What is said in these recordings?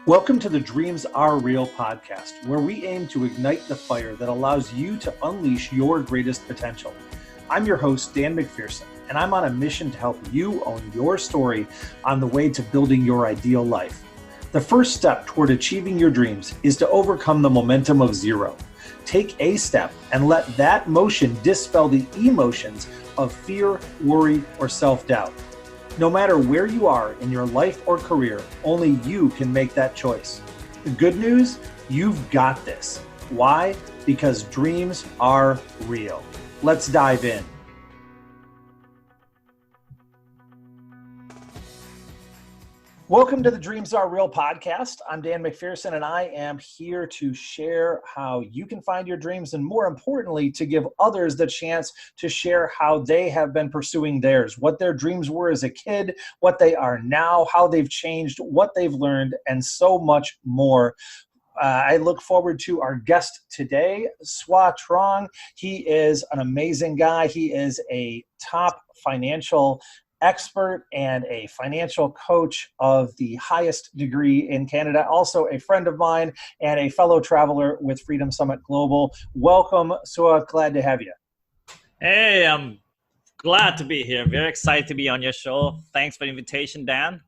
Welcome to the Dreams Are Real podcast, where we aim to ignite the fire that allows you to unleash your greatest potential. I'm your host, Dan McPherson, and I'm on a mission to help you own your story on the way to building your ideal life. The first step toward achieving your dreams is to overcome the momentum of zero. Take a step and let that motion dispel the emotions of fear, worry, or self-doubt. No matter where you are in your life or career, only you can make that choice. The good news, you've got this. Why? Because dreams are real. Let's dive in. Welcome to the Dreams Are Real podcast. I'm Dan McPherson, and I am here to share how you can find your dreams, and more importantly, to give others the chance to share how they have been pursuing theirs, what their dreams were as a kid, what they are now, how they've changed, what they've learned, and so much more. I look forward to our guest today, Sua Truong. He is an amazing guy. He is a top financial expert and a financial coach of the highest degree in Canada, also a friend of mine and a fellow traveler with Freedom Summit Global. Welcome, Sua. Glad to have you. Hey, I'm glad to be here. Very excited to be on your show. Thanks for the invitation, Dan.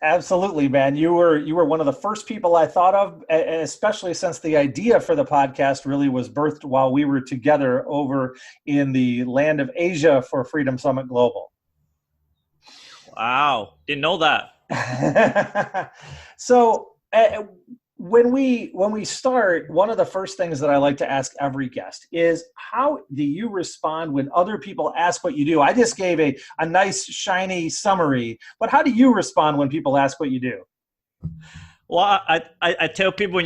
Absolutely, man. You were one of the first people I thought of, especially since the idea for the podcast really was birthed while we were together over in the land of Asia for Freedom Summit Global. Wow, didn't know that. So when we start, one of the first things that I like to ask every guest is, how do you respond when other people ask what you do? I just gave a nice, shiny summary, but how do you respond when people ask what you do? Well, I tell people,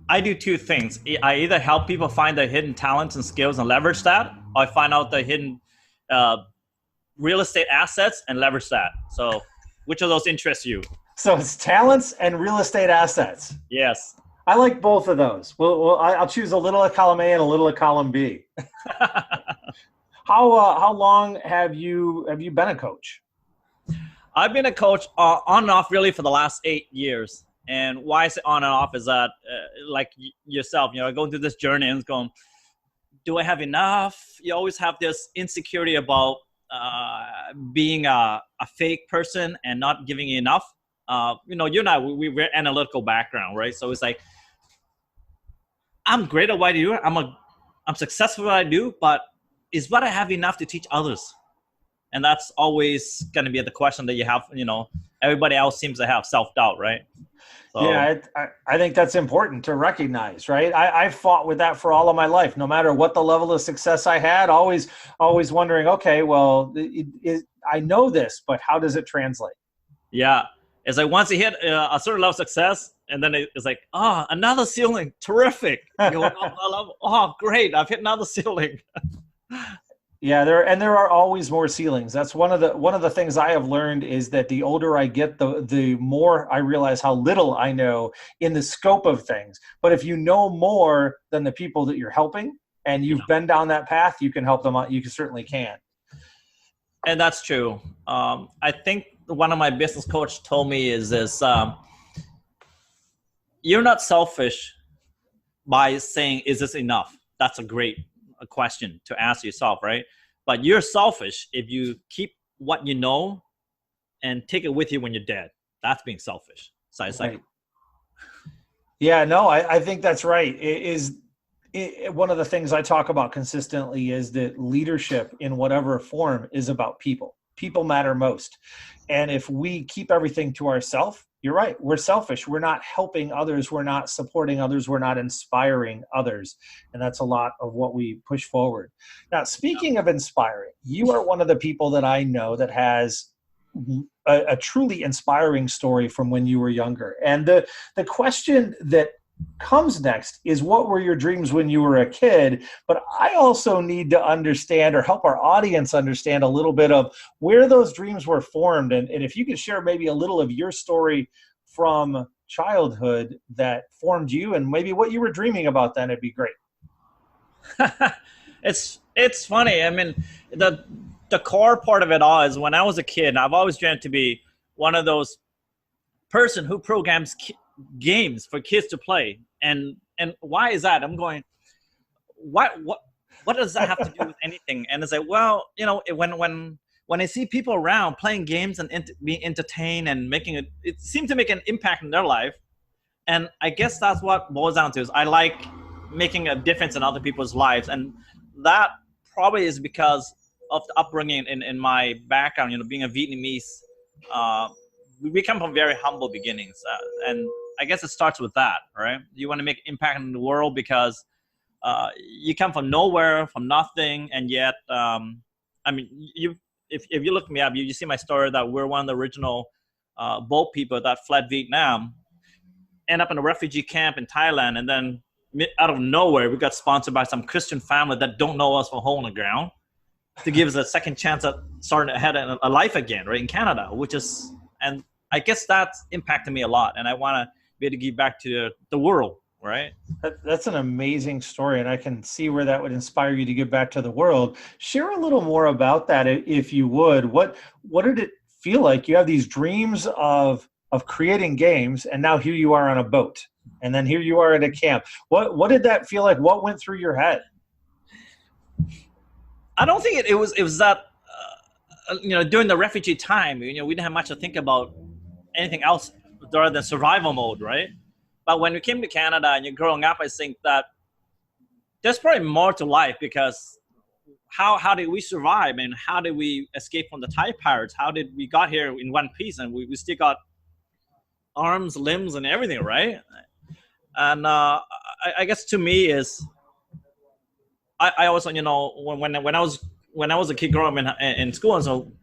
I do two things. I either help people find their hidden talents and skills and leverage that, or I find out the hidden real estate assets and leverage that. So which of those interests you? So it's talents and real estate assets. Yes. I like both of those. Well, I'll choose a little of column A and a little of column B. How long have you been a coach? I've been a coach on and off really for the last 8 years. And why I say on and off is that like yourself, going through this journey and going, do I have enough? You always have this insecurity about being a fake person and not giving you enough. You and I, we're analytical background, right? So it's like, I'm great at what I do. I'm successful at what I do, but is what I have enough to teach others? And that's always going to be the question that you have. Everybody else seems to have self-doubt, right? So, yeah, I think that's important to recognize, right? I've fought with that for all of my life, no matter what the level of success I had, always wondering, okay, well, I know this, but how does it translate? Yeah. It's like once you hit a certain level of success, and then it's like, another ceiling, terrific. Oh, great, I've hit another ceiling. Yeah, there are always more ceilings. That's one of the things I have learned, is that the older I get, the more I realize how little I know in the scope of things. But if you know more than the people that you're helping, and you've been down that path, you can help them out. You certainly can. And that's true. I think one of my business coach told me is this: you're not selfish by saying, "Is this enough?" That's a great question to ask yourself, right? But you're selfish if you keep what you know and take it with you when you're dead. That's being selfish. So it's right. Like, yeah, no, I think that's right. One of the things I talk about consistently is that leadership in whatever form is about people. People matter most. And if we keep everything to ourselves, you're right, we're selfish. We're not helping others. We're not supporting others. We're not inspiring others. And that's a lot of what we push forward. Now, speaking of inspiring, you are one of the people that I know that has a truly inspiring story from when you were younger. And the question that comes next is, what were your dreams when you were a kid? But I also need to understand, or help our audience understand, a little bit of where those dreams were formed. And if you could share maybe a little of your story from childhood that formed you, and maybe what you were dreaming about then, it'd be great. It's funny. I mean, the core part of it all is, when I was a kid, I've always dreamt to be one of those person who programs games for kids to play. And why is that? I'm going, what does that have to do with anything? And it's like, well, you know, when I see people around playing games and being entertained and it seemed to make an impact in their life. And I guess that's what boils down to is I like making a difference in other people's lives. And that probably is because of the upbringing in my background, you know, being a Vietnamese. We come from very humble beginnings. And I guess it starts with that, right? You want to make impact in the world because you come from nowhere, from nothing. And yet, I mean, if you look me up, you see my story that we're one of the original boat people that fled Vietnam, end up in a refugee camp in Thailand, and then out of nowhere, we got sponsored by some Christian family that don't know us from a hole in the ground to give us a second chance at starting ahead in a life again, right, in Canada, and I guess that's impacted me a lot, and I want to be able to give back to the world, right? That's an amazing story, and I can see where that would inspire you to give back to the world. Share a little more about that, if you would. What did it feel like? You have these dreams of creating games, and now here you are on a boat, and then here you are at a camp. What did that feel like? What went through your head? I don't think it was that, you know, during the refugee time, you know, we didn't have much to think about anything else other than survival mode, right? But when we came to Canada and you're growing up, I think that there's probably more to life, because how did we survive, and how did we escape from the Thai pirates? How did we got here in one piece, and we still got arms, limbs, and everything, right? And I guess to me is I also, you know, when I was a kid growing up in school, and so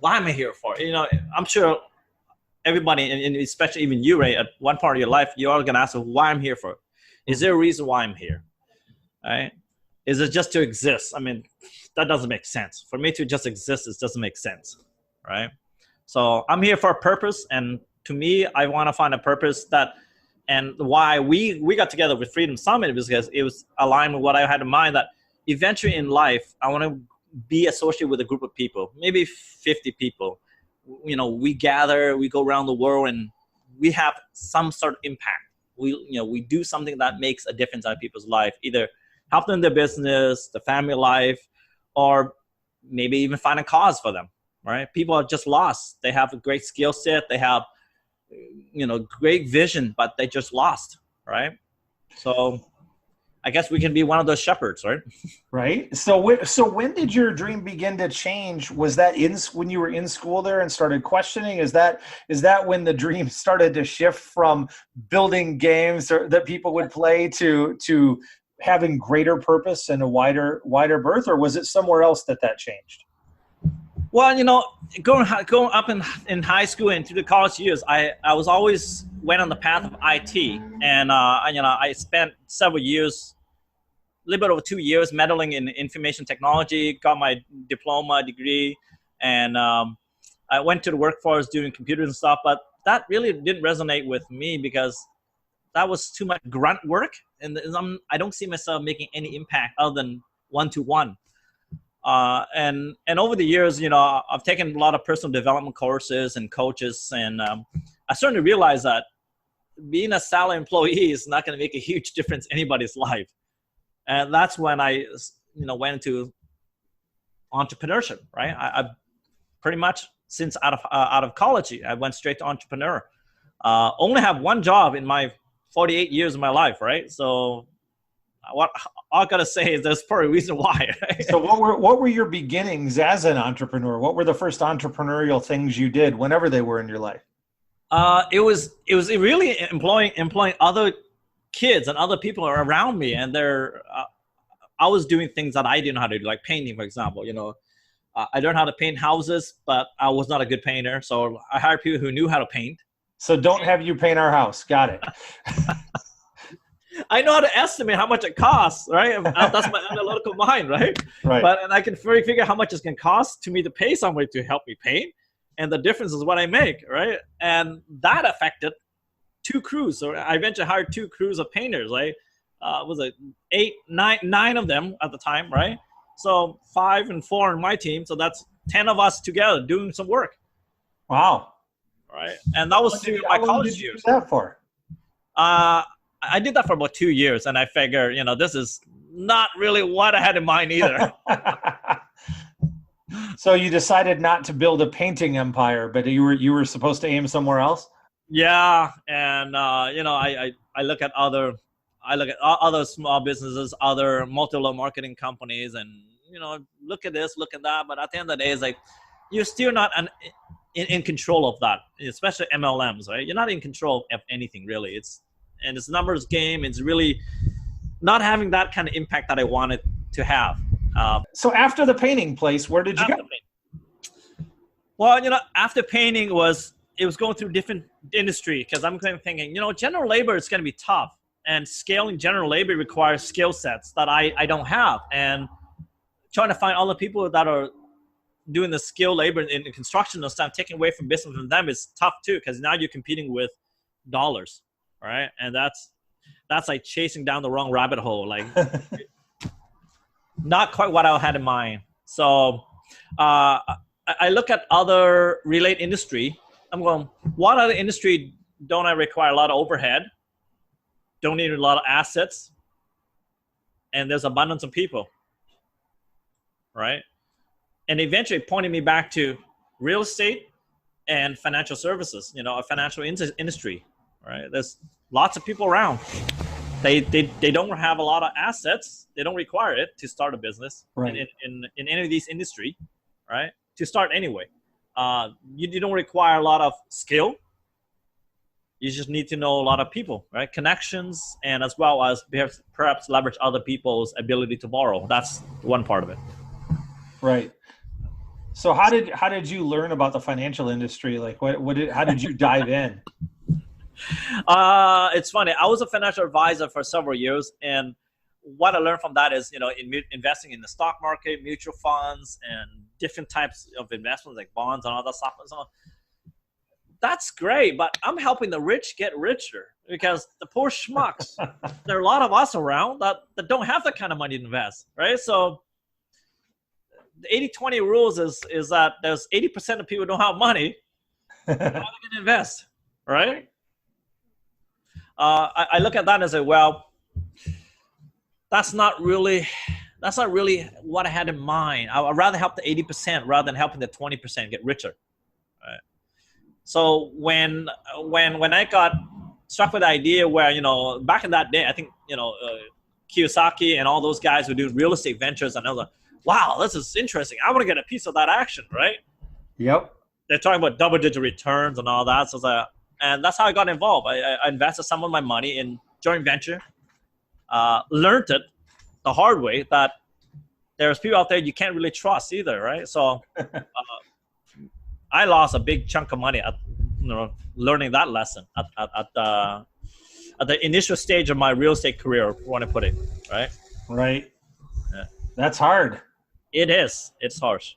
why am I here for? You know, I'm sure everybody, and especially even you, Ray, at one part of your life, you're all gonna ask why I'm here for. Is there a reason why I'm here? Right? Is it just to exist? I mean, that doesn't make sense. For me to just exist, it doesn't make sense, right? So I'm here for a purpose, and to me, I want to find a purpose and why we got together with Freedom Summit, because it was aligned with what I had in mind, that eventually in life, I want to be associated with a group of people, maybe 50 people. You know, we gather, we go around the world, and we have some sort of impact. We do something that makes a difference in people's life, either help them in their business, the family life, or maybe even find a cause for them, right? People are just lost. They have a great skill set. They have, you know, great vision, but they just lost, right? So I guess we can be one of those shepherds, right? Right. So when did your dream begin to change? Was that when you were in school there and started questioning? Is that when the dream started to shift from building games that people would play to having greater purpose and a wider berth, or was it somewhere else that changed? Well, you know, going up in high school and through the college years, I was always went on the path of IT, and you know, I spent several years, a little bit over 2 years, meddling in information technology, got my diploma degree, and I went to the workforce doing computers and stuff. But that really didn't resonate with me, because that was too much grunt work, and I don't see myself making any impact other than one-to-one. And over the years, you know, I've taken a lot of personal development courses and coaches, and I started to realize that being a salary employee is not going to make a huge difference in anybody's life. And that's when I, you know, went into entrepreneurship, right? I pretty much, since out of college, I went straight to entrepreneur. Only have one job in my 48 years of my life, right? So what I gotta say is there's probably a reason why. Right? So what were your beginnings as an entrepreneur? What were the first entrepreneurial things you did, whenever they were in your life? It was really employing other kids and other people around me, and I was doing things that I didn't know how to do, like painting, for example. You know, I learned how to paint houses, but I was not a good painter, so I hired people who knew how to paint. So don't have you paint our house. Got it. I know how to estimate how much it costs, right? That's my analytical mind, right? Right. And I can figure how much it's going to cost to me to pay somebody to help me paint, and the difference is what I make, right? And that affected 2 crews. So I eventually hired 2 crews of painters, right? Was it 9 of them at the time, right? So 5 and 4 on my team. So that's 10 of us together doing some work. Wow. right? And that was through my How long college did you years. do that for? I did that for about 2 years, and I figured, this is not really what I had in mind either. So you decided not to build a painting empire, but you were supposed to aim somewhere else? Yeah, and I look at other small businesses, other multi-level marketing companies, and look at this, look at that. But at the end of the day, it's like you're still not in control of that, especially MLMs, right? You're not in control of anything really. It's a numbers game. It's really not having that kind of impact that I wanted to have. So after the painting place, where did you go? Well, after painting it was going through different industry, because I'm kind of thinking, general labor is going to be tough, and scaling general labor requires skill sets that I don't have, and trying to find other people that are doing the skilled labor in construction and stuff, taking away from business from them is tough too, because now you're competing with dollars, right? And that's like chasing down the wrong rabbit hole, like not quite what I had in mind. So I look at other related industry. I'm going, what other industry don't I require a lot of overhead, don't need a lot of assets, and there's abundance of people, right? And eventually pointing me back to real estate and financial services, a financial industry, right? There's lots of people around. They don't have a lot of assets. They don't require it to start a business, right, in any of these industry, right? To start anyway. You don't require a lot of skill. You just need to know a lot of people, right? Connections, and as well as perhaps leverage other people's ability to borrow. That's one part of it. Right. So how did you learn about the financial industry? Like how did you dive in? It's funny. I was a financial advisor for several years, and what I learned from that is, investing in the stock market, mutual funds, and different types of investments like bonds and all that stuff and so on. That's great, but I'm helping the rich get richer, because the poor schmucks, there are a lot of us around that don't have that kind of money to invest, right? So the 80-20 rules is that there's 80% of people don't have money. How are they going to invest, right? I look at that and say, well, that's not really what I had in mind. I'd rather help the 80% rather than helping the 20% get richer. Right? So when I got struck with the idea where, back in that day, I think, Kiyosaki and all those guys who do real estate ventures, and I was like, wow, this is interesting. I want to get a piece of that action, right? Yep. They're talking about double-digit returns and all that. So and that's how I got involved. I invested some of my money in joint venture. Learned it the hard way that there's people out there you can't really trust either, right? So I lost a big chunk of money at learning that lesson at the initial stage of my real estate career, if you want to put it, right? Right. Yeah. That's hard. It is. It's harsh.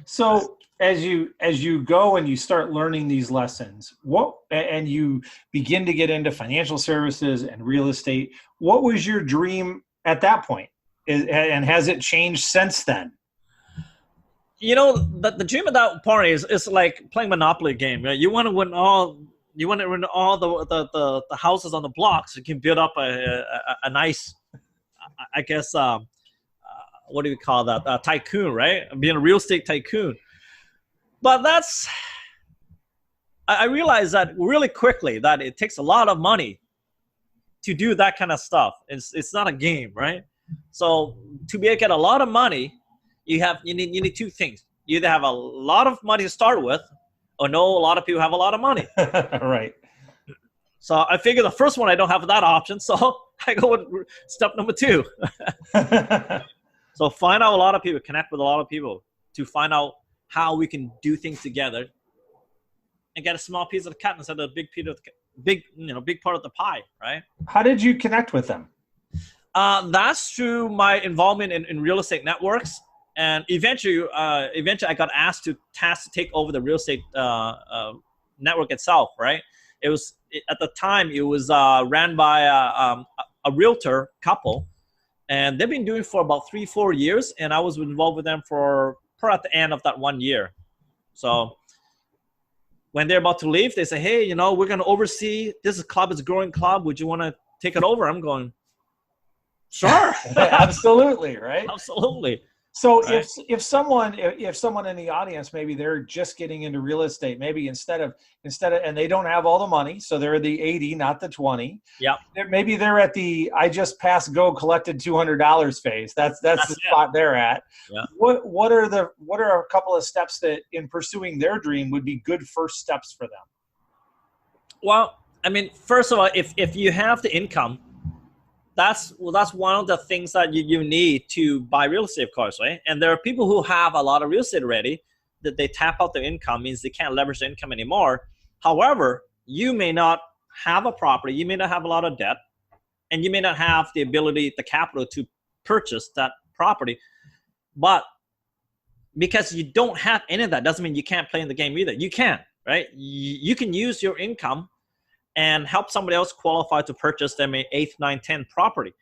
So as you go and you start learning these lessons, and you begin to get into financial services and real estate, what was your dream at that point? And has it changed since then? The dream of that point is like playing Monopoly game. Right? You want to win all the houses on the block, so you can build up a nice, I guess, what do we call that? A tycoon, right? Being a real estate tycoon. But I realized that really quickly that it takes a lot of money to do that kind of stuff. It's not a game, right? So to be able to get a lot of money, you need two things. You either have a lot of money to start with, or know a lot of people have a lot of money. Right. So I figure the first one I don't have that option, so I go with step number 2. So find out a lot of people, connect with a lot of people to find out how we can do things together and get a small piece of the cut instead of a big piece of big part of the pie, right? How did you connect with them? That's through my involvement in real estate networks, and eventually I got tasked to take over the real estate network itself, right? At the time it was ran by a realtor couple, and they've been doing it for about 3-4 years, and I was involved with them for at the end of that 1 year. So when they're about to leave, they say, hey, you know, we're going to oversee, this club is a growing club. Would you want to take it over? I'm going, sure. Absolutely, right? Absolutely. So right? if someone in the audience, maybe they're just getting into real estate, maybe instead of and they don't have all the money, so they're the 80, not the 20. Yeah. Maybe they're at the I just passed go collected $200 phase. That's the spot they're at. Yeah. What are a couple of steps that in pursuing their dream would be good first steps for them? Well, I mean, first of all, if you have the income, that's one of the things that you need to buy real estate, of course, right? And there are people who have a lot of real estate already that they tap out their income, means they can't leverage their income anymore. However, you may not have a property, you may not have a lot of debt, and you may not have the ability, the capital to purchase that property. But because you don't have any of that doesn't mean you can't play in the game either. You can, right? You can use your income and help somebody else qualify to purchase them an 8, 9, 10 property.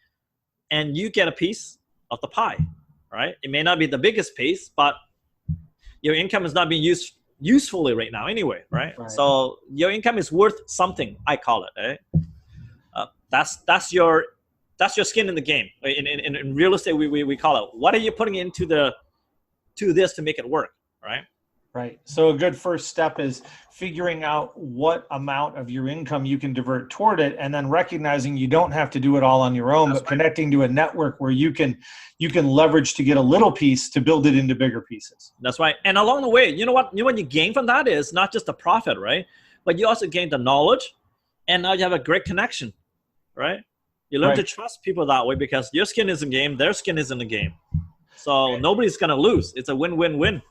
And you get a piece of the pie, right? It may not be the biggest piece, but your income is not being used usefully right now anyway, right? So your income is worth something, I call it, right? That's your skin in the game. In real estate, we call it, what are you putting into this to make it work, right? Right. So a good first step is figuring out what amount of your income you can divert toward it, and then recognizing you don't have to do it all on your own, but connecting to a network where you can leverage to get a little piece to build it into bigger pieces. That's right. And along the way, you know what you gain from that is not just the profit, right? But you also gain the knowledge, and now you have a great connection, right? You learn to trust people that way because your skin is in the game, their skin is in the game. So nobody's going to lose. It's a win-win-win.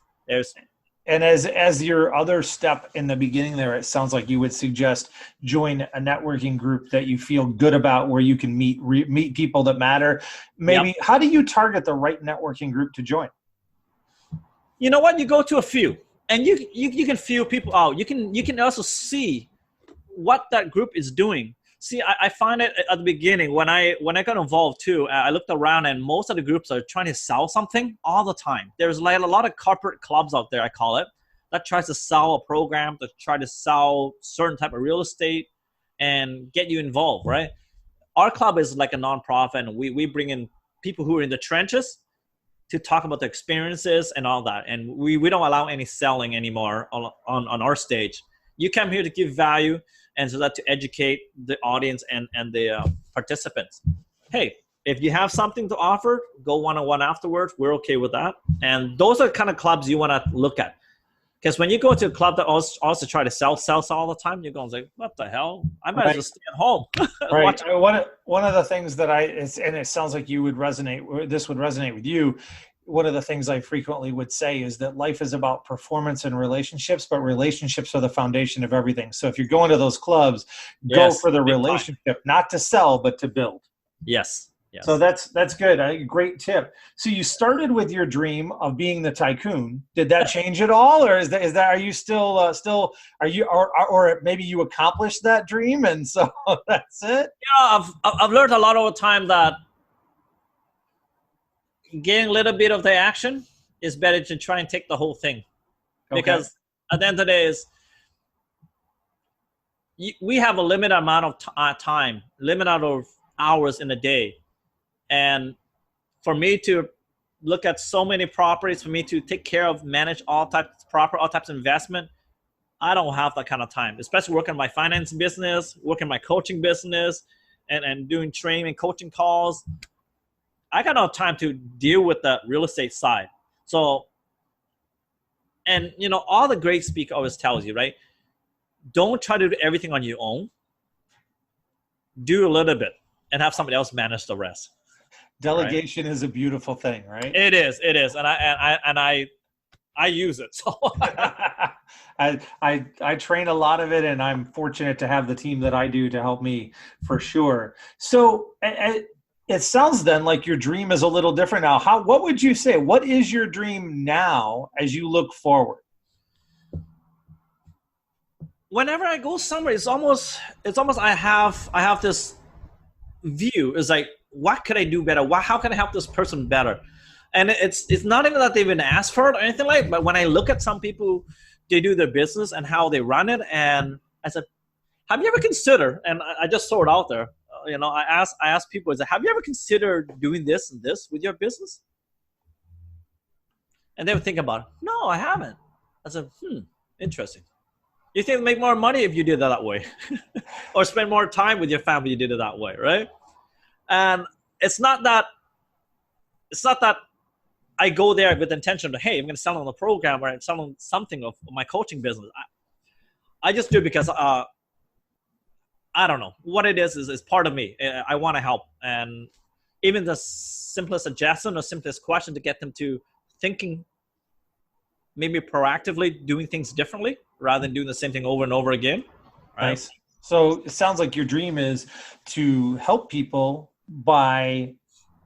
And as your other step in the beginning there, it sounds like you would suggest join a networking group that you feel good about, where you can meet people that matter. Maybe How do you target the right networking group to join? You know what? You go to a few, and you can feel people out. You can also see what that group is doing. See, I find it at the beginning when I got involved too, I looked around and most of the groups are trying to sell something all the time. There's like a lot of corporate clubs out there, I call it, that tries to sell a program, to try to sell certain type of real estate and get you involved, right? Our club is like a nonprofit, and we bring in people who are in the trenches to talk about the experiences and all that. And we don't allow any selling anymore on our stage. You come here to give value, and so that to educate the audience and the participants. Hey, if you have something to offer, go one-on-one afterwards. We're okay with that. And those are the kind of clubs you want to look at. Because when you go to a club that also try to sell all the time, you're going to say, what the hell? I might as well stay at home. Right. One of the things that and it sounds like this would resonate with you. One of the things I frequently would say is that life is about performance and relationships, but relationships are the foundation of everything. So if you're going to those clubs, go for the relationship, not to sell, but to build. Yes. So that's good. A great tip. So you started with your dream of being the tycoon. Did that change at all, or are you still are you or maybe you accomplished that dream and so that's it? Yeah, I've learned a lot over time that getting a little bit of the action is better to try and take the whole thing. Because at the end of the day we have a limited amount of time, limited amount of hours in a day. And for me to look at so many properties, for me to take care of, manage all types of investment, I don't have that kind of time, especially working my finance business, working my coaching business, and doing training and coaching calls. I got no time to deal with the real estate side. So, and all the great speaker always tells you, right? Don't try to do everything on your own. Do a little bit and have somebody else manage the rest. Delegation is a beautiful thing, right? It is, and I use it. So I train a lot of it, and I'm fortunate to have the team that I do to help me for sure. So it sounds then like your dream is a little different now. What would you say? What is your dream now as you look forward? Whenever I go somewhere, it's almost I have this view. It's like, what could I do better? How can I help this person better? And it's not even that they even asked for it or anything like that, but when I look at some people they do their business and how they run it. And I said, have you ever considered, and I just throw it out there, I ask people, I said, have you ever considered doing this and this with your business? And they would think about it. No, I haven't. I said, interesting. You think make more money if you did it that way, or spend more time with your family if you did it that way, right? And it's not that I go there with the intention of, hey, I'm going to sell on a program or I'm selling something of my coaching business. I just do it because I don't know what it is part of me. I want to help, and even the simplest suggestion or simplest question to get them to thinking, maybe proactively doing things differently rather than doing the same thing over and over again. Right? Nice. So it sounds like your dream is to help people by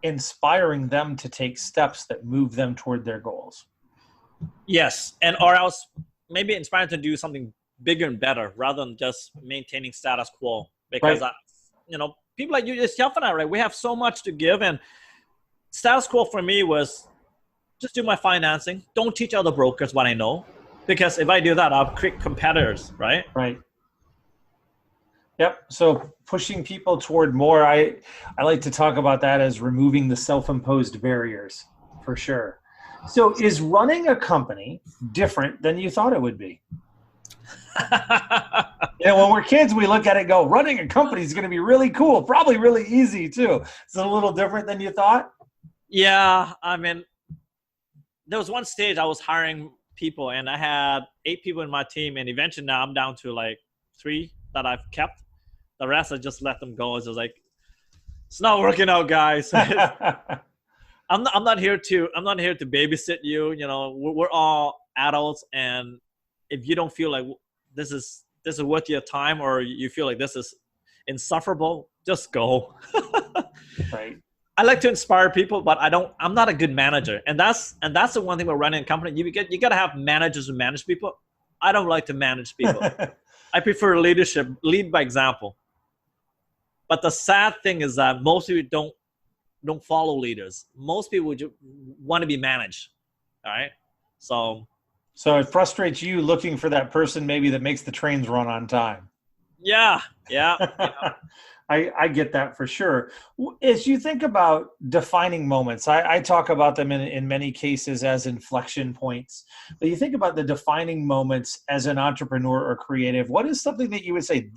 inspiring them to take steps that move them toward their goals. Yes. And or else maybe inspire them to do something bigger and better rather than just maintaining status quo. Because, right. People like you, yourself and I, right? We have so much to give. And status quo for me was just do my financing. Don't teach other brokers what I know. Because if I do that, I'll create competitors, right? Right. Yep. So pushing people toward more, I like to talk about that as removing the self-imposed barriers, for sure. So is running a company different than you thought it would be? When we're kids, we look at it and go, running a company is going to be really cool, probably really easy too. Is it a little different than you thought? Yeah. I mean, there was one stage I was hiring people and I had 8 people in my team, and eventually now I'm down to like 3 that I've kept. The rest I just let them go. It's just like, it's not working out, guys. I'm not here to babysit you. We're all adults, and if you don't feel like this is worth your time, or you feel like this is insufferable, just go. Right. I like to inspire people, but I'm not a good manager. And that's the one thing about running a company. You got to have managers who manage people. I don't like to manage people. I prefer leadership, lead by example. But the sad thing is that most people don't follow leaders. Most people would want to be managed. All right. So it frustrates you looking for that person maybe that makes the trains run on time. Yeah. I get that for sure. As you think about defining moments, I talk about them in many cases as inflection points. But you think about the defining moments as an entrepreneur or creative. What is something that you would say,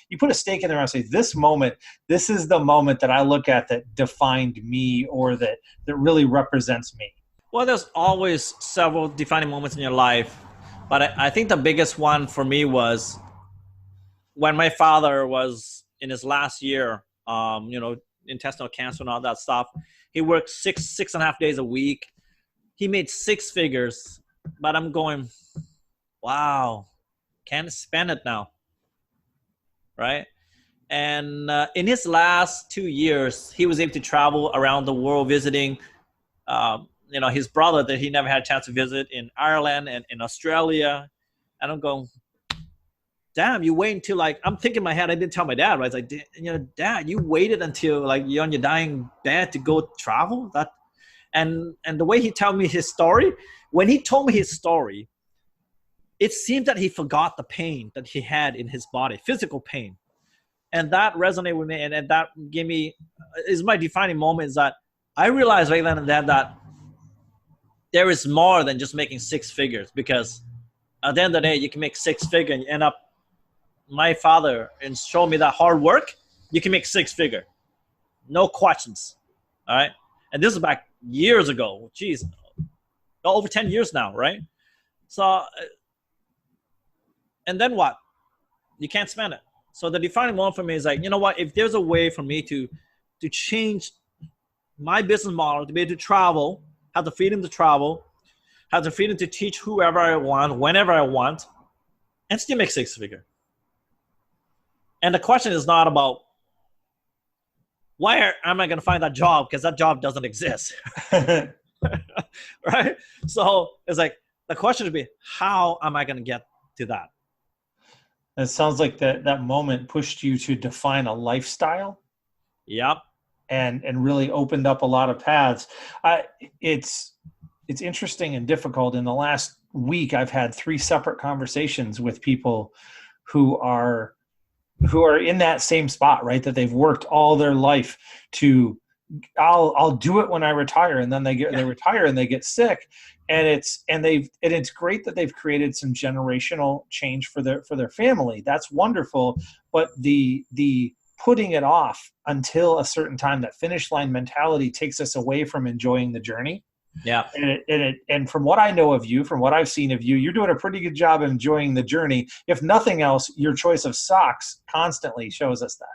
you put a stake in there and say, this is the moment that I look at that defined me, or that really represents me? Well, there's always several defining moments in your life. But I think the biggest one for me was when my father was in his last year, intestinal cancer and all that stuff. He worked 6.5 days a week. He made 6 figures, but I'm going, wow, can't spend it now, right? And in his last 2 years, he was able to travel around the world visiting, his brother that he never had a chance to visit in Ireland and in Australia. And I'm going, damn, you wait until I'm thinking in my head, I didn't tell my dad, right? It's like, Dad, you waited until you're on your dying bed to go travel? And the way he told me his story, when he told me his story, it seemed that he forgot the pain that he had in his body, physical pain. And that resonated with me, and that gave me, is my defining moment, is that I realized right then and there that there is more than just making 6 figures, because at the end of the day, you can make 6 figures and you end up, my father, and show me that hard work, you can make 6 figure. No questions. All right. And this is back years ago. Jeez. Over 10 years now, right? So, and then what? You can't spend it. So the defining moment for me is like, you know what? If there's a way for me to change my business model, to be able to travel, have the freedom to travel, have the freedom to teach whoever I want, whenever I want, and still make 6 figure. And the question is not about where am I going to find that job, because that job doesn't exist. Right? So it's like, the question would be, how am I going to get to that? It sounds like that moment pushed you to define a lifestyle. Yep. And really opened up a lot of paths. It's interesting and difficult. In the last week I've had 3 separate conversations with people who are in that same spot, right? That they've worked all their life to, I'll do it when I retire, and then they retire and they get sick, and it's great that they've created some generational change for their family. That's wonderful, but the putting it off until a certain time, that finish line mentality takes us away from enjoying the journey. Yeah. And from what I know of you, from what I've seen of you, you're doing a pretty good job of enjoying the journey. If nothing else, your choice of socks constantly shows us that.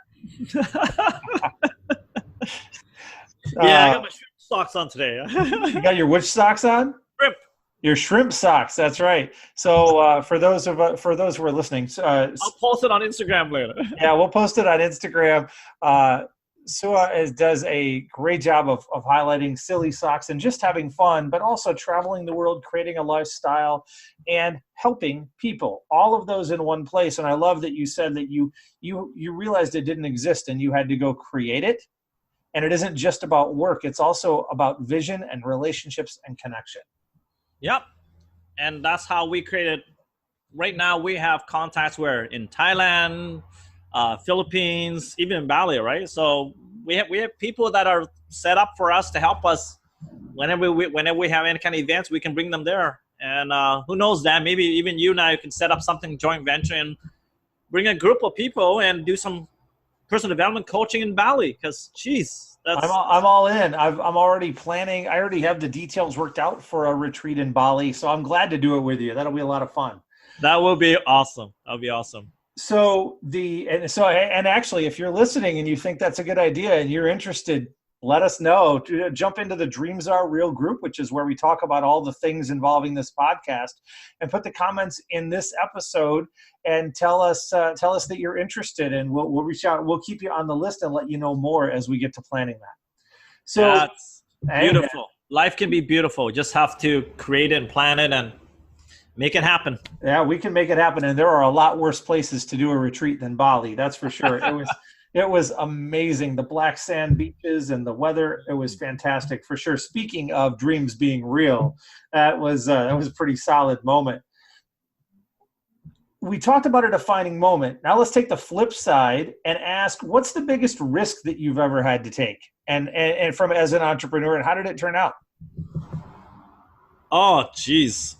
Yeah, I got my shrimp socks on today. You got your which socks on? Shrimp. Your shrimp socks. That's right. So for those who are listening, I'll post it on Instagram later. Yeah, we'll post it on Instagram. Sua does a great job of highlighting silly socks and just having fun, but also traveling the world, creating a lifestyle, and helping people. All of those in one place. And I love that you said that you realized it didn't exist and you had to go create it. And it isn't just about work. It's also about vision and relationships and connection. Yep. And that's how we created. Right now we have contacts where in Thailand, Philippines, even in Bali, right? So we have people that are set up for us to help us whenever we have any kind of events. We can bring them there, and who knows, that maybe even you and I can set up something joint venture and bring a group of people and do some personal development coaching in Bali. Because geez, I'm all in. I'm already planning. I already have the details worked out for a retreat in Bali, so I'm glad to do it with you. That'll be a lot of fun. That will be awesome. That'll be awesome. So actually, if you're listening and you think that's a good idea and you're interested, let us know. Jump into the Dreams Are Real group, which is where we talk about all the things involving this podcast, and put the comments in this episode and tell us that you're interested, and we'll reach out. We'll keep you on the list and let you know more as we get to planning that. So that's beautiful. Life can be beautiful. Just have to create it and plan it and make it happen. Yeah, we can make it happen. And there are a lot worse places to do a retreat than Bali. That's for sure. It was amazing. The black sand beaches and the weather. It was fantastic for sure. Speaking of dreams being real, that was a pretty solid moment. We talked about a defining moment. Now let's take the flip side and ask, what's the biggest risk that you've ever had to take? And from as an entrepreneur, and how did it turn out? Oh, geez.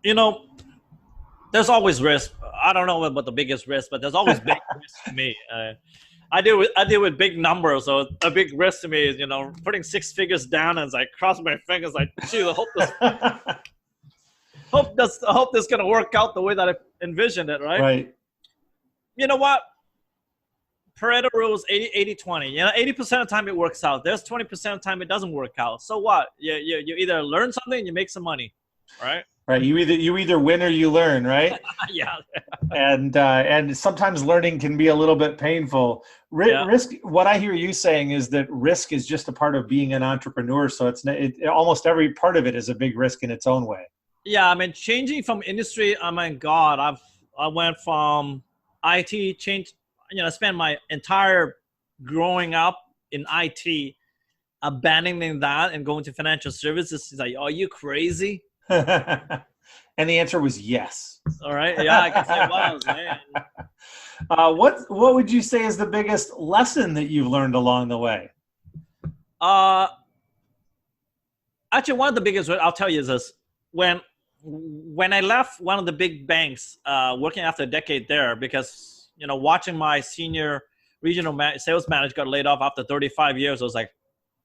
There's always risk. I don't know about the biggest risk, but there's always big risk to me. I deal with big numbers, so a big risk to me is putting 6 figures down, and as I cross my fingers, like, geez, I hope this is gonna work out the way that I envisioned it, right? Right. You know what? Pareto rules 80-20. 80% of the time it works out. There's 20% of the time it doesn't work out. So what? You either learn something and you make some money, right? Right. You either win or you learn, right? Yeah. And sometimes learning can be a little bit painful. Risk. What I hear you saying is that risk is just a part of being an entrepreneur. So almost every part of it is a big risk in its own way. Yeah. I mean, changing from industry. Oh my God, I went from IT, I spent my entire growing up in IT, abandoning that and going to financial services. It's like, are you crazy? And the answer was yes. All right. Yeah, I can say it was, man. What would you say is the biggest lesson that you've learned along the way? Actually, one of the biggest, I'll tell you, is this. When I left one of the big banks, working after a decade there, because, watching my senior regional sales manager got laid off after 35 years, I was like,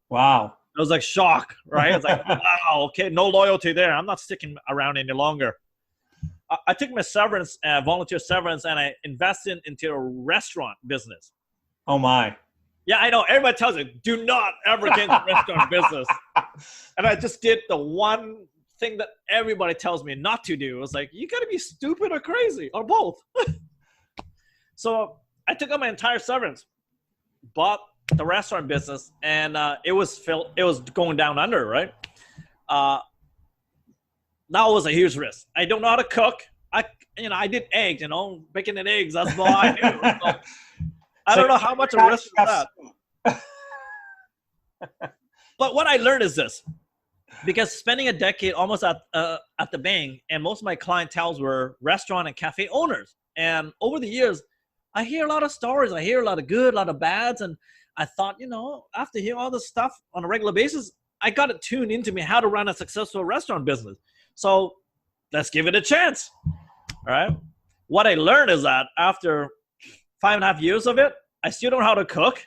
wow. It was like shock, right? It's like, wow, okay, no loyalty there. I'm not sticking around any longer. I took my severance, volunteer severance, and I invested into a restaurant business. Oh, my. Yeah, I know. Everybody tells you, do not ever get into restaurant business. And I just did the one thing that everybody tells me not to do. It was like, you got to be stupid or crazy, or both. So I took out my entire severance, bought the restaurant business, and it was going down under, right? That was a huge risk. I don't know how to cook. I did eggs, bacon and eggs. That's all I knew. So, I don't know how much of a risk is that. But what I learned is this: because spending a decade almost at the bank, and most of my clientels were restaurant and cafe owners. And over the years, I hear a lot of stories. I hear a lot of good, a lot of bads. And I thought, after hearing all this stuff on a regular basis, I got it tuned into me how to run a successful restaurant business. So let's give it a chance. All right. What I learned is that after 5.5 years of it, I still don't know how to cook.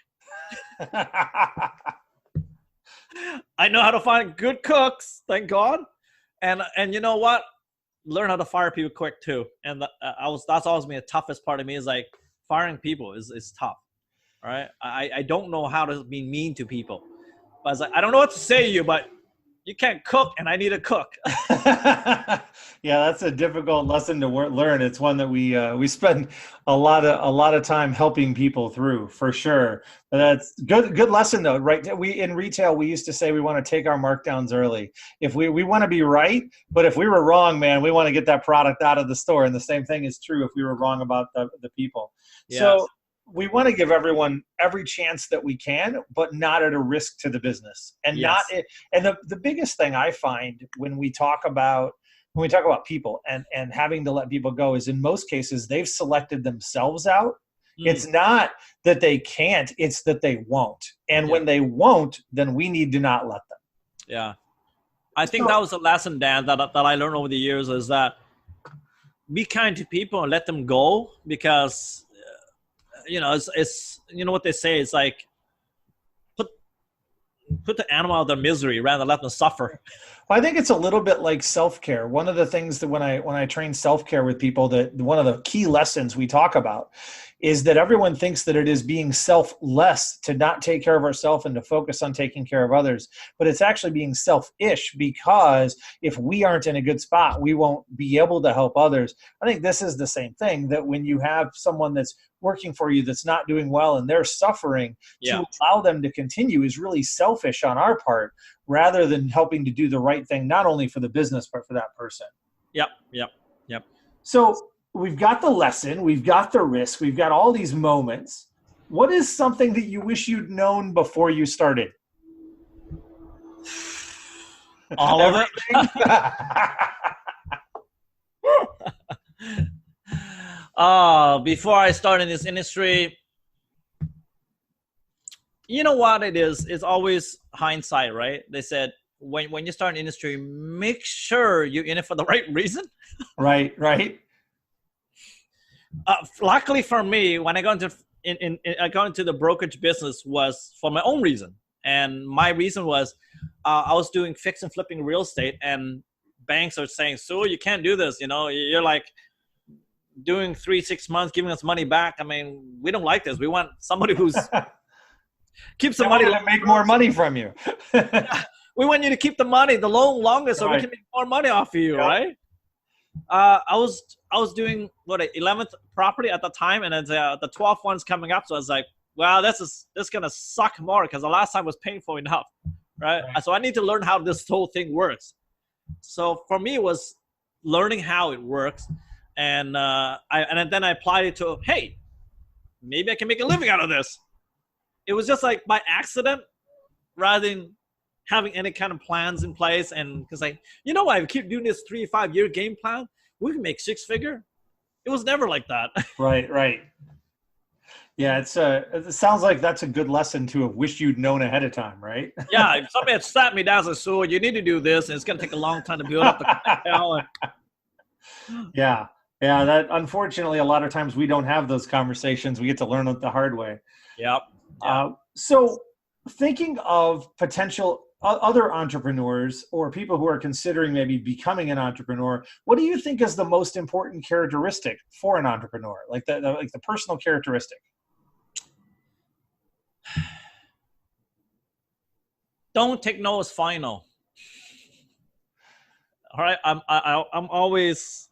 I know how to find good cooks, thank God. And you know what? Learn how to fire people quick too. And that's always been the toughest part of me, is like firing people is tough. All right. I don't know how to be mean to people. But I was like, I don't know what to say to you, but you can't cook and I need a cook. Yeah, that's a difficult lesson to learn. It's one that we spend a lot of time helping people through, for sure. But that's good lesson though, right? We in retail, we used to say we want to take our markdowns early. If we want to be right, but if we were wrong, man, we want to get that product out of the store. And the same thing is true if we were wrong about the people. Yes. So we want to give everyone every chance that we can, but not at a risk to the business. And yes. The biggest thing I find when we talk about people and having to let people go is, in most cases, they've selected themselves out. It's not that they can't, it's that they won't. And when they won't, then we need to not let them. Yeah. I think that was a lesson, Dan, that I learned over the years, is that be kind to people and let them go, because it's what they say, it's like put the animal out of their misery rather than let them suffer. Well, I think it's a little bit like self-care. One of the things that when I train self-care with people, that one of the key lessons we talk about is that everyone thinks that it is being selfless to not take care of ourselves and to focus on taking care of others. But it's actually being selfish, because if we aren't in a good spot, we won't be able to help others. I think this is the same thing, that when you have someone that's working for you that's not doing well and they're suffering, to allow them to continue is really selfish on our part, rather than helping to do the right thing, not only for the business, but for that person. Yep. So we've got the lesson, we've got the risk, we've got all these moments. What is something that you wish you'd known before you started? All of it. Before I started in this industry, you know what it is? It's always hindsight, right? They said, when you start an industry, make sure you're in it for the right reason. Right. Luckily for me, when I got into the brokerage business, was for my own reason. And my reason was I was doing fix and flipping real estate, and banks are saying, "So you can't do this. You're like doing 3-6 months, giving us money back. I mean, we don't like this. We want somebody who's keeps the money to make more money from you." We want you to keep the money, the loan longer, so we can make more money off of you, right? I was doing 11th property at the time, and then the 12th one's coming up. So I was like, well, this is gonna suck more, because the last time was painful enough, right? So I need to learn how this whole thing works. So for me, it was learning how it works, and then I applied it to, hey, maybe I can make a living out of this. It was just like by accident, rather than having any kind of plans in place. And because I keep doing this 3-5 year game plan, we can make 6-figure. It was never like that. Right. Yeah, it sounds like that's a good lesson to have wished you'd known ahead of time, right? Yeah, if somebody had slapped me down and said, "So you need to do this, and it's going to take a long time to build up the capital." Yeah. That unfortunately, a lot of times we don't have those conversations. We get to learn it the hard way. Yep. So thinking of potential other entrepreneurs or people who are considering maybe becoming an entrepreneur, what do you think is the most important characteristic for an entrepreneur? Like the personal characteristic? Don't take no as final. All right. I'm always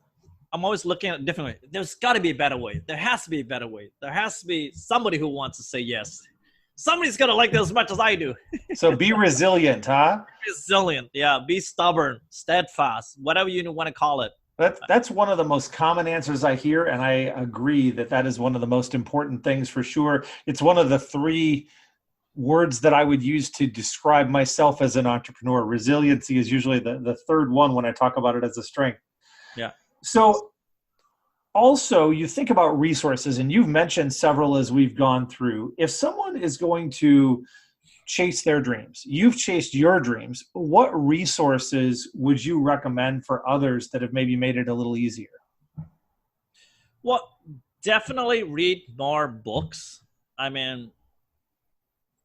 looking at a different way. There's got to be a better way. There has to be a better way. There has to be somebody who wants to say yes. Somebody's going to like this as much as I do. So be resilient, huh? Resilient. Yeah. Be stubborn, steadfast, whatever you want to call it. That's one of the most common answers I hear. And I agree that is one of the most important things for sure. It's one of the 3 words that I would use to describe myself as an entrepreneur. Resiliency is usually the third one when I talk about it as a strength. Yeah. So also, you think about resources, and you've mentioned several as we've gone through. If someone is going to chase their dreams, you've chased your dreams, what resources would you recommend for others that have maybe made it a little easier? Well, definitely read more books. I mean,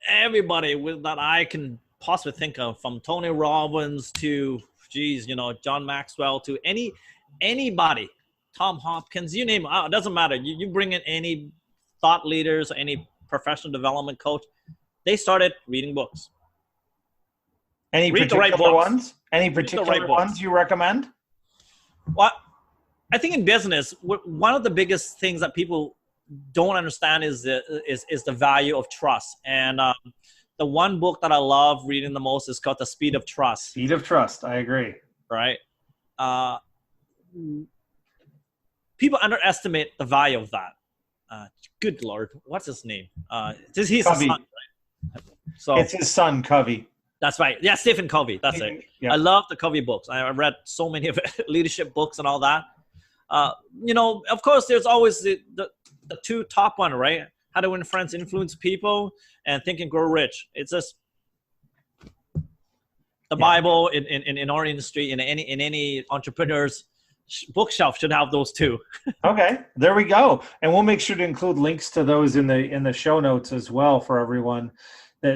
everybody that I can possibly think of, from Tony Robbins to, John Maxwell, to anybody, Tom Hopkins, you name it. It doesn't matter. You bring in any thought leaders, any professional development coach, they started reading books. Any Read the right particular books. ones? Any particular ones you recommend? Well, I think in business, one of the biggest things that people don't understand is the value of trust. And the one book that I love reading the most is called The Speed of Trust. Speed of Trust. I agree. Right. People underestimate the value of that. Good Lord, what's his name? He's his son, right? So it's his son, Covey. That's right. Yeah, Stephen Covey. That's it. Yeah. I love the Covey books. I read so many of it, leadership books and all that. Of course, there's always the two top one, right? How to Win Friends, Influence People, and Think and Grow Rich. It's just the Bible in our industry, in any entrepreneur's bookshelf should have those two. Okay, there we go. And we'll make sure to include links to those in the show notes as well for everyone,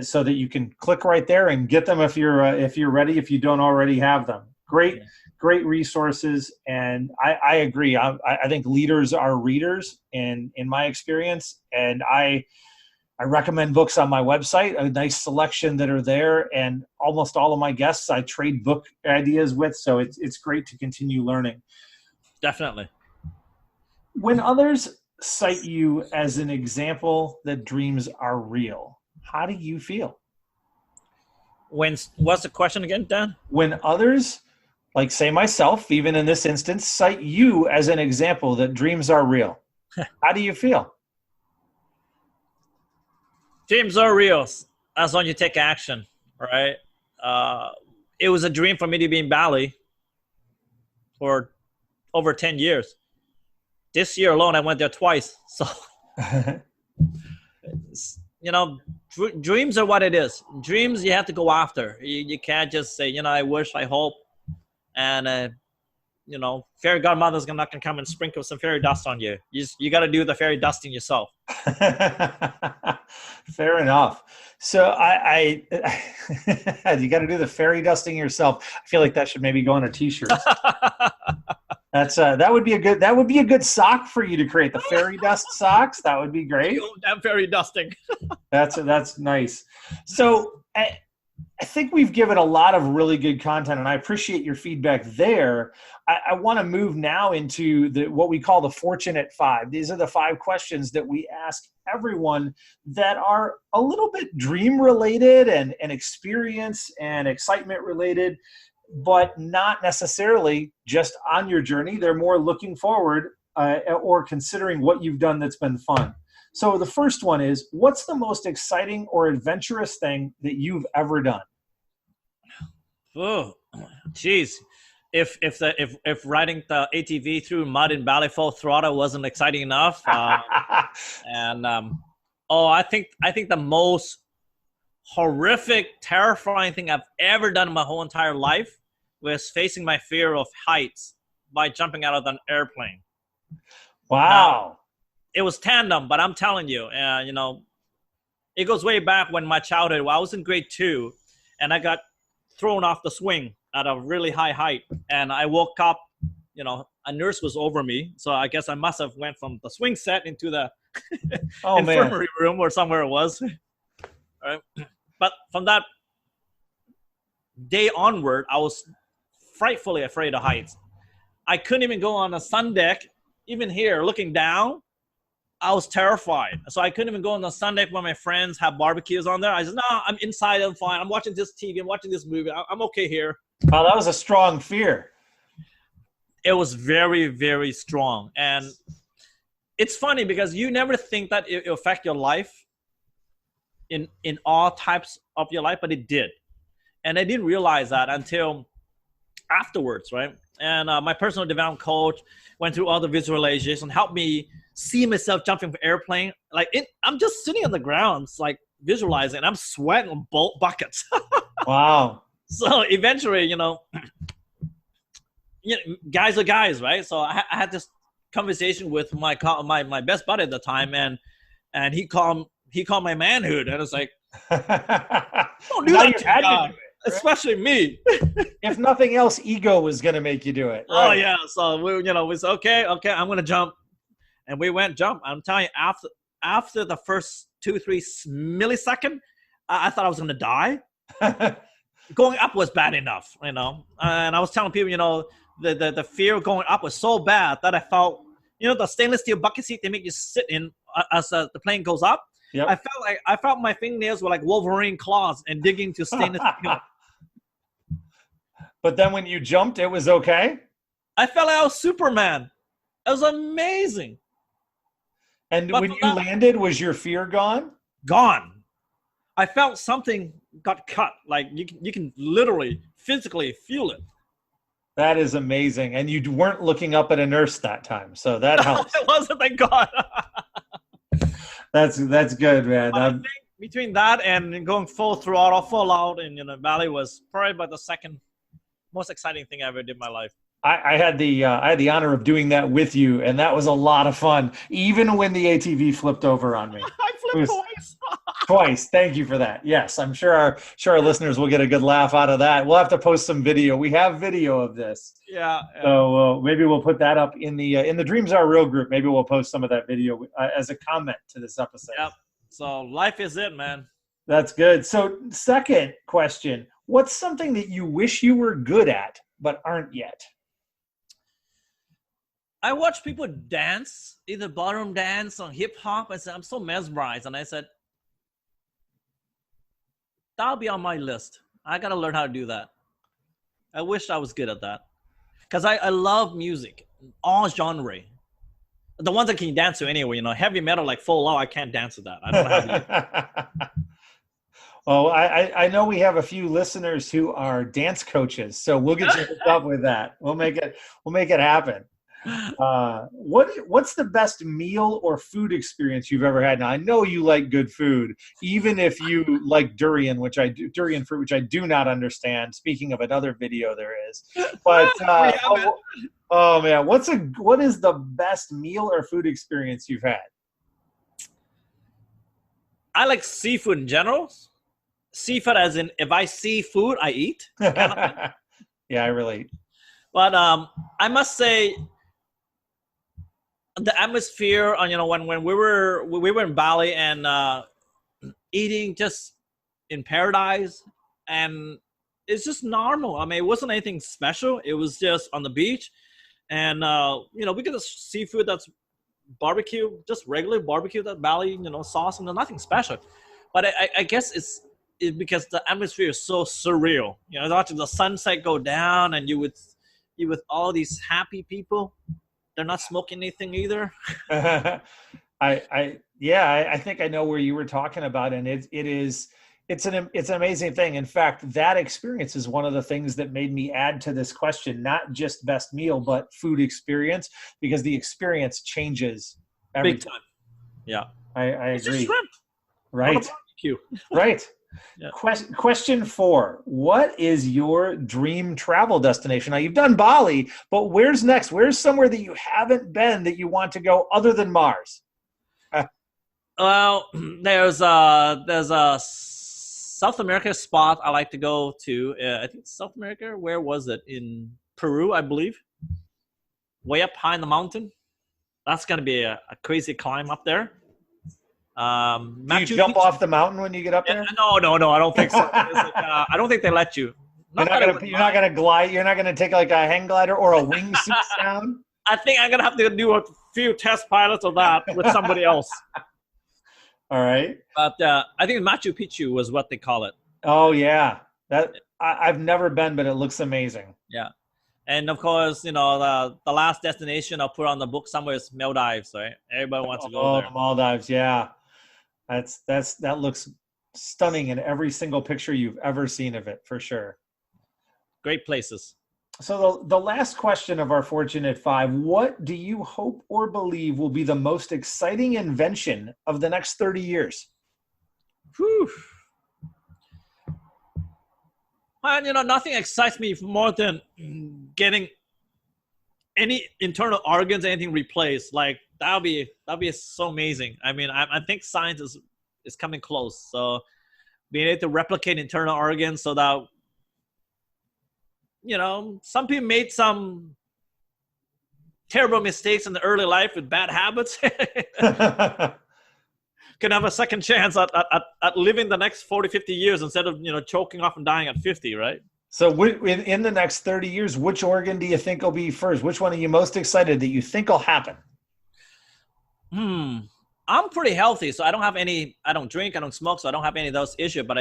so that you can click right there and get them if you're ready, if you don't already have them. Great resources. And I agree. I think leaders are readers in my experience. And I recommend books on my website, a nice selection that are there. And almost all of my guests I trade book ideas with. So it's great to continue learning. Definitely. When others cite you as an example that dreams are real, how do you feel? What's the question again, Dan? When others, like say myself, even in this instance, cite you as an example that dreams are real, how do you feel? Dreams are real as long as you take action, right? It was a dream for me to be in Bali for over 10 years. This year alone, I went there twice. So, dreams are what it is. Dreams you have to go after. You can't just say, I wish, I hope. And, fairy godmother's not going to come and sprinkle some fairy dust on you. You got to do the fairy dusting yourself. Fair enough. So I you got to do the fairy dusting yourself. I feel like that should maybe go on a t-shirt. That would be a good sock for you to create, the fairy dust socks. That would be great. That fairy dusting. That's nice. So I think we've given a lot of really good content, and I appreciate your feedback there. I want to move now into what we call the Fortunate Five. These are the 5 questions that we ask everyone that are a little bit dream related and experience and excitement related, but not necessarily just on your journey. They're more looking forward or considering what you've done that's been fun. So the first one is, what's the most exciting or adventurous thing that you've ever done? Oh, geez. If riding the ATV through mud in Bali full throttle wasn't exciting enough, I think the most horrific, terrifying thing I've ever done in my whole entire life was facing my fear of heights by jumping out of an airplane. Wow. It was tandem, but I'm telling you, it goes way back when my childhood. I was in grade 2, and I got thrown off the swing at a really high height, and I woke up. A nurse was over me, so I guess I must have went from the swing set into the infirmary room or somewhere it was. All right. But from that day onward, I was frightfully afraid of heights. I couldn't even go on a sun deck, even here looking down. I was terrified. So I couldn't even go on the sun deck when my friends have barbecues on there. I said, no, I'm inside. I'm fine. I'm watching this TV. I'm watching this movie. I'm okay here. Oh, that was a strong fear. It was very, very strong. And it's funny because you never think that it will affect your life in all types of your life, but it did. And I didn't realize that until afterwards, right? And my personal development coach went through all the visualization, helped me see myself jumping from airplane. Like I'm just sitting on the ground, it's like visualizing. I'm sweating buckets. Wow. So eventually, guys are guys, right? So I had this conversation with my best buddy at the time, and he called my manhood, and it's like, don't do that to God, especially me. If nothing else, ego was going to make you do it. Right? Oh yeah. So we said, okay, I'm going to jump, and we went jump. I'm telling you, after the first 2-3 millisecond, I thought I was going to die. Going up was bad enough, and I was telling people, the fear of going up was so bad that I felt, the stainless steel bucket seat they make you sit in as the plane goes up. Yep. I felt my fingernails were like Wolverine claws and digging to stainless steel. But then when you jumped, it was okay? I felt like I was Superman. It was amazing. And when you landed, was your fear gone? Gone. I felt something got cut. Like you can literally, physically feel it. That is amazing. And you weren't looking up at a nurse that time, so that helps. It wasn't, thank God. That's good, man. I think between that and going full throttle, full out in Bali was probably about the second most exciting thing I ever did in my life. I had the honor of doing that with you, and that was a lot of fun. Even when the ATV flipped over on me. I flipped twice. Twice. Thank you for that. Yes, I'm sure our listeners will get a good laugh out of that. We'll have to post some video. We have video of this. Yeah. So maybe we'll put that up in the Dreams Are Real group. Maybe we'll post some of that video as a comment to this episode. Yep. So life is it, man. That's good. So second question, what's something that you wish you were good at but aren't yet? I watch people dance, either ballroom dance or hip hop. I said, I'm so mesmerized. And I said, that'll be on my list. I got to learn how to do that. I wish I was good at that. Because I love music, all genre. The ones that can dance to anyway, heavy metal like full out, I can't dance to that. I don't know how to. Well, I know we have a few listeners who are dance coaches, so we'll get you hooked up with that. We'll make it happen. What's the best meal or food experience you've ever had? Now, I know you like good food, even if you like durian fruit, which I do not understand. Speaking of another video there is, but oh man, what is the best meal or food experience you've had? I like seafood in general. Seafood as in, if I see food, I eat. Yeah, I relate. But I must say, the atmosphere on when we were in Bali and eating just in paradise, and it's just normal. I mean, it wasn't anything special. It was just on the beach, and we get the seafood that's barbecue, just regular barbecue, that Bali sauce, and nothing special. But I guess it's because the atmosphere is so surreal. Watching the sunset go down, and you with all these happy people. They're not smoking anything either. I think I know where you were talking about, and it's an amazing thing. In fact, that experience is one of the things that made me add to this question, not just best meal, but food experience, because the experience changes every big time. Yeah, I agree. Shrimp. Right. Right. Yeah. Question 4. What is your dream travel destination? Now, you've done Bali, but where's next? Where's somewhere that you haven't been that you want to go other than Mars? Well, there's a South America spot I like to go to. I think South America. Where was it? In Peru, I believe. Way up high in the mountain. That's going to be a crazy climb up there. Do you jump off the mountain when you get up there? No, I don't think so. I don't think they let you. You're not gonna glide. You're not gonna take like a hang glider or a wingsuit down. I think I'm gonna have to do a few test pilots of that with somebody else. All right. But I think Machu Picchu was what they call it. Oh yeah, I've never been, but it looks amazing. Yeah, and of course, the last destination I'll put on the book somewhere is Maldives. Right? Everybody wants to go there. Maldives, yeah. That looks stunning in every single picture you've ever seen of it, for sure. Great places. So the last question of our Fortunate Five, what do you hope or believe will be the most exciting invention of the next 30 years? Whew. And, you know, nothing excites me more than getting any internal organs, anything replaced. Like, that'll be so amazing. I mean, I think science is coming close. So being able to replicate internal organs so that, you know, some people made some terrible mistakes in the early life with bad habits. Can have a second chance at living the next 40, 50 years instead of, you know, choking off and dying at 50, right? So in the next 30 years, which organ do you think will be first? Which one are you most excited that you think will happen? I'm pretty healthy, so I don't drink, I don't smoke, so I don't have any of those issues, but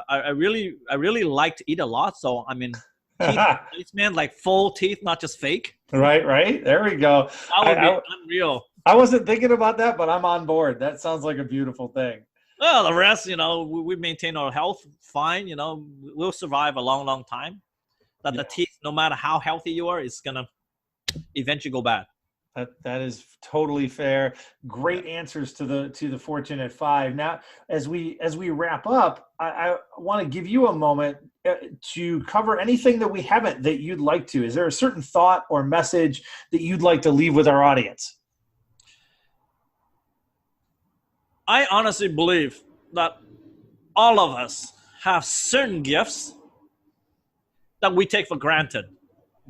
I really like to eat a lot. So, I mean, teeth replacement, like full teeth, not just fake. Right. There we go. That would be unreal. I wasn't thinking about that, but I'm on board. That sounds like a beautiful thing. Well, the rest, you know, we maintain our health fine. You know, we'll survive a long, long time. That the teeth, no matter how healthy you are, it's gonna eventually go bad. That is totally fair. Great answers to the Fortunate Five. Now, as we wrap up, I want to give you a moment to cover anything that we haven't that you'd like to. Is there a certain thought or message that you'd like to leave with our audience? I honestly believe that all of us have certain gifts that we take for granted.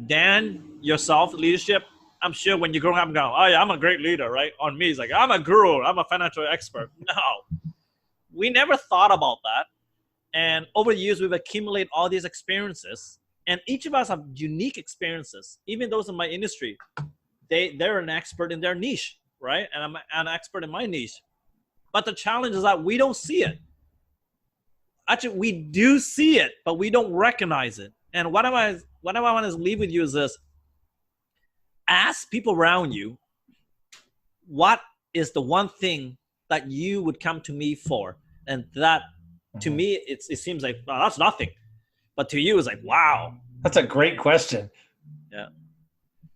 Dan, yourself, leadership, I'm sure when you're growing up, I'm going, oh yeah, I'm a great leader, right? On me, it's like, I'm a guru, I'm a financial expert. No, we never thought about that. And over the years, we've accumulated all these experiences. And each of us have unique experiences. Even those in my industry, they're an expert in their niche, right? And I'm an expert in my niche. But the challenge is that we don't see it. Actually, we do see it, but we don't recognize it. And what I want to leave with you is this. Ask people around you, what is the one thing that you would come to me for? And that, to me, it seems like, oh, that's nothing. But to you, it's like, wow. That's a great question. Yeah.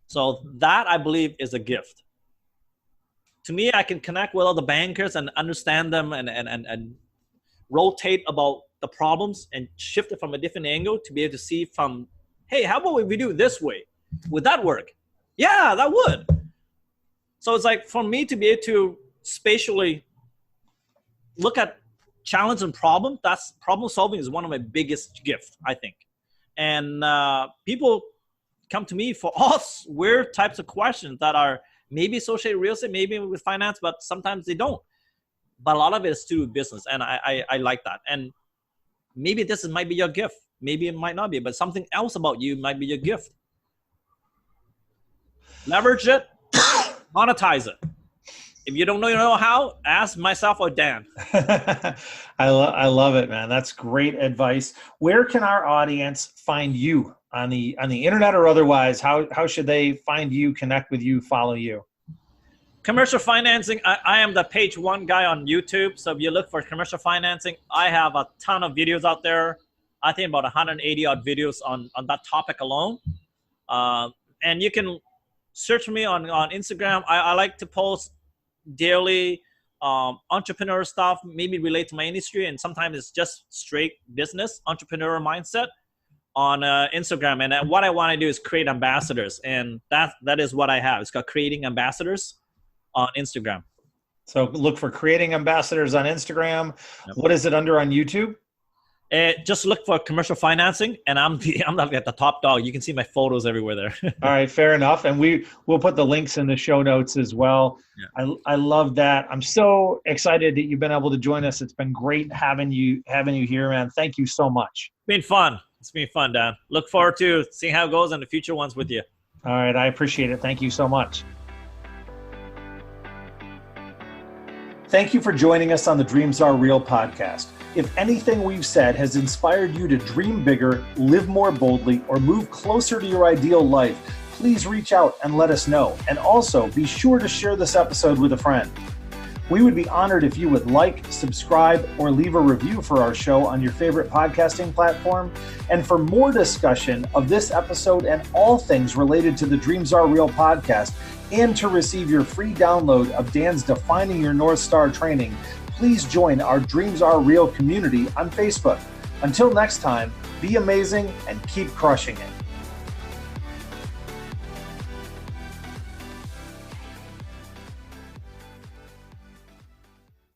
So that, I believe, is a gift. To me, I can connect with all the bankers and understand them and rotate about the problems and shift it from a different angle to be able to see from, hey, how about if we do it this way? Would that work? Yeah, that would. So it's like for me to be able to spatially look at challenge and problem, that's problem solving is one of my biggest gifts, I think. And people come to me for all weird types of questions that are maybe associated with real estate, maybe with finance, but sometimes they don't. But a lot of it is to do with business, and I like that. And maybe this might be your gift. Maybe it might not be, but something else about you might be your gift. Leverage it, monetize it. If you don't know how, ask myself or Dan. I love it, man. That's great advice. Where can our audience find you on the internet or otherwise? How should they find you, connect with you, follow you? Commercial financing. I am the page one guy on YouTube. So if you look for commercial financing, I have a ton of videos out there. I think about 180 odd videos on that topic alone. And you can search for me on Instagram. I like to post daily entrepreneur stuff, maybe relate to my industry, and sometimes it's just straight business entrepreneur mindset on Instagram. And what I want to do is create ambassadors, and that is what I have. It's called Creating Ambassadors on Instagram. So look for Creating Ambassadors on Instagram. Yep. What is it under on YouTube? Just look for commercial financing, and I'm like at the top dog. You can see my photos everywhere there. All right, fair enough. And we'll put the links in the show notes as well. Yeah. I love that. I'm so excited that you've been able to join us. It's been great having you here, man. Thank you so much. It's been fun. It's been fun, Dan. Look forward to seeing how it goes in the future ones with you. All right, I appreciate it. Thank you so much. Thank you for joining us on the Dreams Are Real podcast. If anything we've said has inspired you to dream bigger, live more boldly, or move closer to your ideal life, please reach out and let us know. And also be sure to share this episode with a friend. We would be honored if you would like, subscribe, or leave a review for our show on your favorite podcasting platform. And for more discussion of this episode and all things related to the Dreams Are Real podcast, and to receive your free download of Dan's Defining Your North Star training, please join our Dreams Are Real community on Facebook. Until next time, be amazing and keep crushing it.